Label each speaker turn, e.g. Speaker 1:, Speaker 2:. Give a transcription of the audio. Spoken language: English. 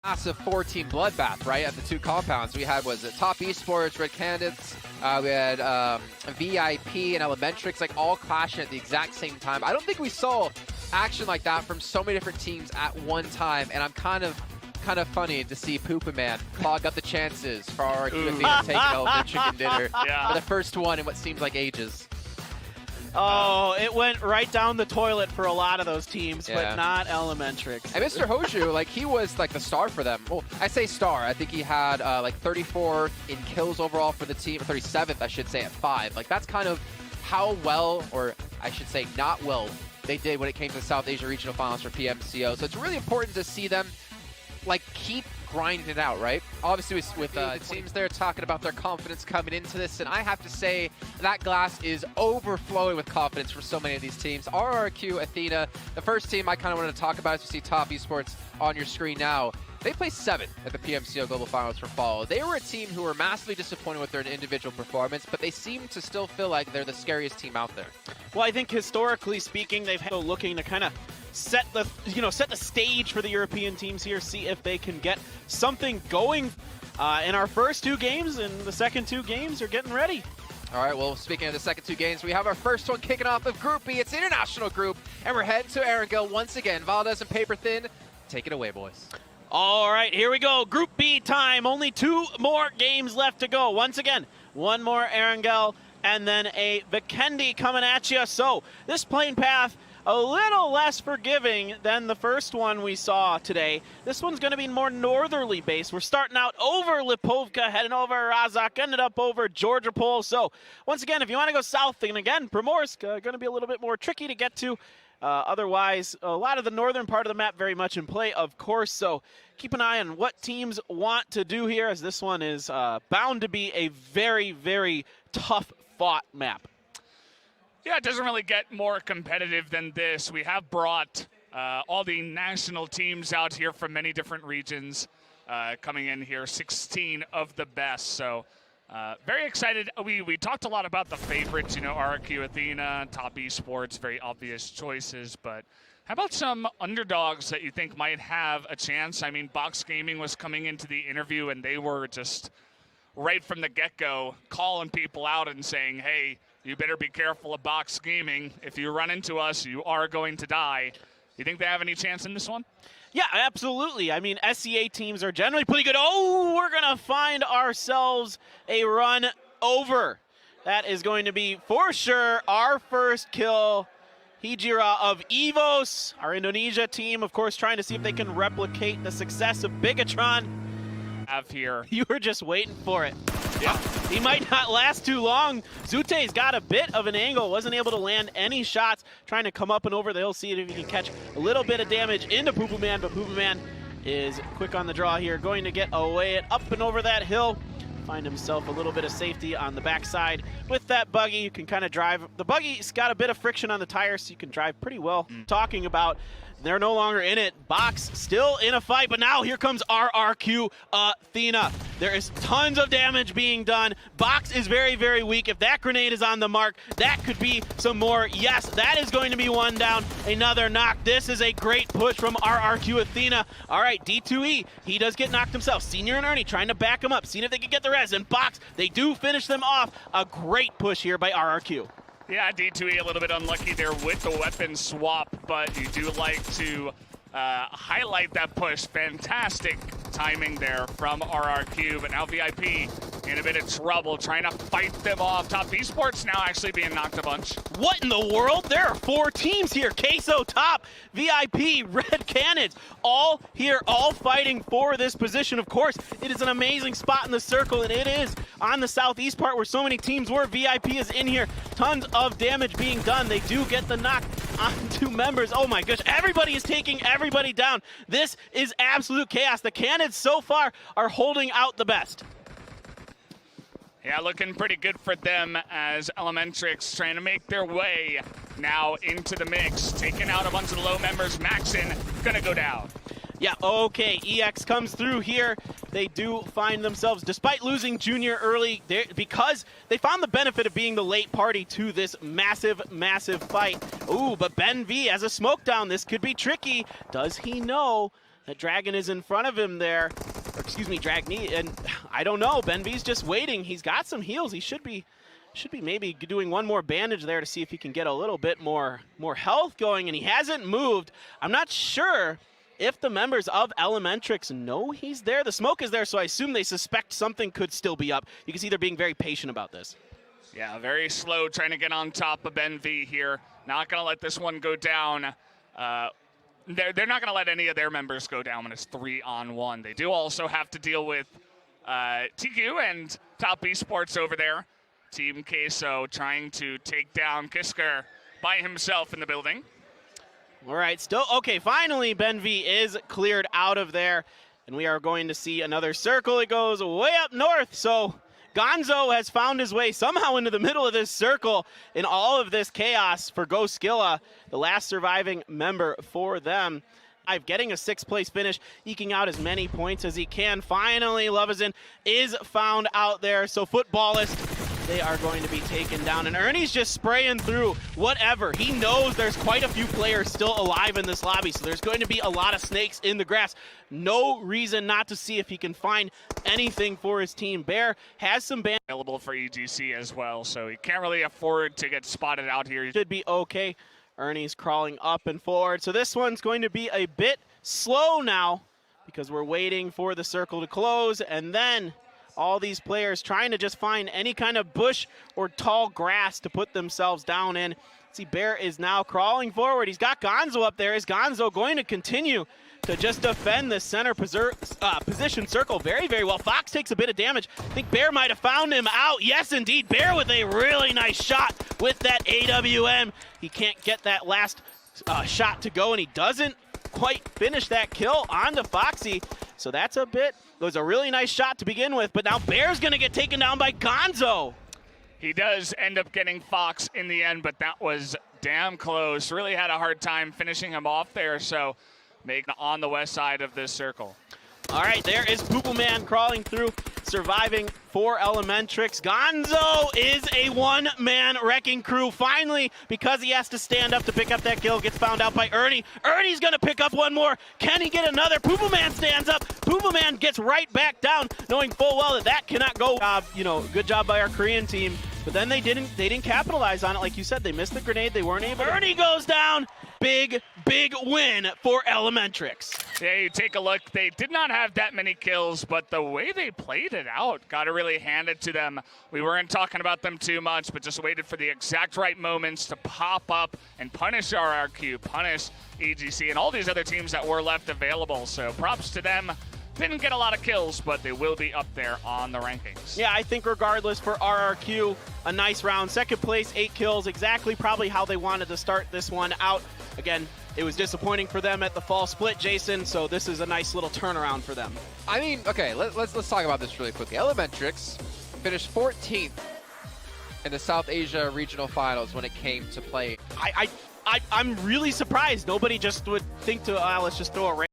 Speaker 1: massive 4-team bloodbath, right, at the two compounds. We had, was it Top Esports, Red Candidates, we had VIP and Elementrix, like all clashing at the exact same time. I don't think we saw action like that from so many different teams at one time, and I'm kind of funny to see Pmsc clog up the chances for our Athena taking over Chicken Dinner for the first one in what seems like ages.
Speaker 2: Oh, it went right down the toilet for a lot of those teams, but not Elementrix.
Speaker 1: And Mr. Hoju, like, he was like the star for them. Well, I say star. I think he had like 34th in kills overall for the team, or 37th, I should say, at 5. Like, that's kind of how well, or I should say not well, they did when it came to the South Asia Regional Finals for PMCO. So it's really important to see them, like, keep grinding it out, right? Obviously, with teams there talking about their confidence coming into this, and I have to say that glass is overflowing with confidence for so many of these teams. RRQ, Athena, the first team I kind of wanted to talk about is you see Top Esports on your screen now. They placed 7th at the PMCO Global Finals for Fall. They were a team who were massively disappointed with their individual performance, but they seem to still feel like they're the scariest team out there.
Speaker 2: Well, I think historically speaking, they've had looking to kind of set the stage for the European teams here, see if they can get something going in our first 2 games, and the second 2 games are getting ready.
Speaker 1: All right, well, speaking of the second 2 games, we have our first one kicking off of Group B. It's International Group, and we're heading to Erangel once again. Valdez and Paper Thin, take it away, boys.
Speaker 2: All right, here we go. Group B time. Only 2 more games left to go. Once again, 1 more Erangel, and then a Vikendi coming at you. So this playing path, a little less forgiving than the first one we saw today. This one's going to be more northerly based. We're starting out over Lipovka, heading over Razak, ended up over Georgiopol. So once again, if you want to go south, and again, Primorsk, going to be a little bit more tricky to get to. Otherwise, a lot of the northern part of the map very much in play, of course. So keep an eye on what teams want to do here, as this one is bound to be a very, very tough fought map.
Speaker 3: Yeah, it doesn't really get more competitive than this. We have brought all the national teams out here from many different regions coming in here, 16 of the best. So very excited. We talked a lot about the favorites, you know, RRQ, Athena, Top Esports, very obvious choices. But how about some underdogs that you think might have a chance? I mean, Box Gaming was coming into the interview, and they were just right from the get-go calling people out and saying, hey, you better be careful of Box Gaming. If you run into us, you are going to die. You think they have any chance in this one?
Speaker 2: Yeah, absolutely. I mean, SCA teams are generally pretty good. Oh, we're going to find ourselves a run over. That is going to be, for sure, our first kill. Hijira of EVOS, our Indonesia team, of course, trying to see if they can replicate the success of Bigatron.
Speaker 3: Here.
Speaker 2: You were just waiting for it.
Speaker 3: Yeah.
Speaker 2: He might not last too long. Zute's got a bit of an angle, wasn't able to land any shots, trying to come up and over the hill, see if he can catch a little bit of damage into Pmsc, but Pmsc is quick on the draw here, going to get away it up and over that hill, find himself a little bit of safety on the backside. With that buggy, you can kind of drive. The buggy's got a bit of friction on the tires, so you can drive pretty well. Talking about, they're no longer in it. Box still in a fight, but now here comes RRQ Athena. There is tons of damage being done. Box is very, very weak. If that grenade is on the mark, that could be some more. Yes, that is going to be 1 down. Another knock. This is a great push from RRQ Athena. All right, D2E, he does get knocked himself. Senior and Ernie trying to back him up, seeing if they can get the res. And Box, they do finish them off. A great push here by RRQ.
Speaker 3: Yeah, D2E a little bit unlucky there with the weapon swap, but you do like to highlight that push. Fantastic timing there from RRQ, but now VIP in a bit of trouble, trying to fight them off. Top Esports now actually being knocked a bunch.
Speaker 2: What in the world? There are 4 teams here. Queso top, VIP, Red Cannons, all here, all fighting for this position. Of course, it is an amazing spot in the circle, and it is on the southeast part where so many teams were. VIP is in here. Tons of damage being done. They do get the knock on 2 members. Oh my gosh, everybody is taking everybody down. This is absolute chaos. The Cannons so far are holding out the best.
Speaker 3: Yeah, looking pretty good for them as Elementrix trying to make their way now into the mix. Taking out a bunch of the low members. Maxon gonna go down.
Speaker 2: Yeah, okay, EX comes through here. They do find themselves, despite losing Junior early, because they found the benefit of being the late party to this massive, massive fight. Ooh, but Ben V has a smoke down. This could be tricky. Does he know That Dragon is in front of him there. Or excuse me, Dragni, and I don't know. Benv's just waiting. He's got some heals. He should be maybe doing one more bandage there to see if he can get a little bit more health going, and he hasn't moved. I'm not sure if the members of Elementrix know he's there. The smoke is there, so I assume they suspect something could still be up. You can see they're being very patient about this.
Speaker 3: Yeah, very slow trying to get on top of Benv here. Not going to let this one go down. They're not going to let any of their members go down when it's 3-on-1. They do also have to deal with TQ and Top Esports over there. Team Queso trying to take down Kisker by himself in the building.
Speaker 2: All right, still, okay, finally Benv is cleared out of there, and we are going to see another circle. It goes way up north, so Gonzo has found his way somehow into the middle of this circle in all of this chaos for Goskilla, the last surviving member for them. Getting a 6th place finish, eking out as many points as he can. Finally, Lovazin is found out there, so Footballist, they are going to be taken down. And Ernie's just spraying through whatever. He knows there's quite a few players still alive in this lobby, so there's going to be a lot of snakes in the grass. No reason not to see if he can find anything for his team. Bear has some ban
Speaker 3: available for EGC as well, so he can't really afford to get spotted out here.
Speaker 2: Should be okay. Ernie's crawling up and forward. So this one's going to be a bit slow now because we're waiting for the circle to close, and then all these players trying to just find any kind of bush or tall grass to put themselves down in. See, Bear is now crawling forward. He's got Gonzo up there. Is Gonzo going to continue to just defend the center position circle very, very well? Fox takes a bit of damage. I think Bear might have found him out. Yes, indeed. Bear with a really nice shot with that AWM. He can't get that last shot to go, and he doesn't quite finish that kill onto Foxy. So that's a bit, it was a really nice shot to begin with, but now Bear's gonna get taken down by Gonzo.
Speaker 3: He does end up getting Fox in the end, but that was damn close. Really had a hard time finishing him off there, so making on the west side of this circle.
Speaker 2: All right, there is Poople Man crawling through, surviving for Elementrix. Gonzo is a one-man wrecking crew. Finally, because he has to stand up to pick up that kill, gets found out by Ernie. Ernie's gonna pick up one more. Can he get another? Poople Man stands up. Poople Man gets right back down, knowing full well that that cannot go. Good job by our Korean team. But then they didn't capitalize on it. Like you said, they missed the grenade. They weren't able. Ernie goes down. Big win for Elementrix.
Speaker 3: Yeah, you take a look. They did not have that many kills, but the way they played it out, got to really hand it to them. We weren't talking about them too much, but just waited for the exact right moments to pop up and punish RRQ, punish EGC, and all these other teams that were left available. So props to them. Didn't get a lot of kills, but they will be up there on the rankings.
Speaker 2: Yeah, I think regardless for RRQ, a nice round. 2nd place, 8 kills, exactly probably how they wanted to start this one out. Again, it was disappointing for them at the fall split, Jason, so this is a nice little turnaround for them.
Speaker 1: I mean, okay, let's talk about this really quickly. Elementrix finished 14th in the South Asia Regional Finals when it came to play.
Speaker 2: I'm really surprised nobody just would think to, let's just throw a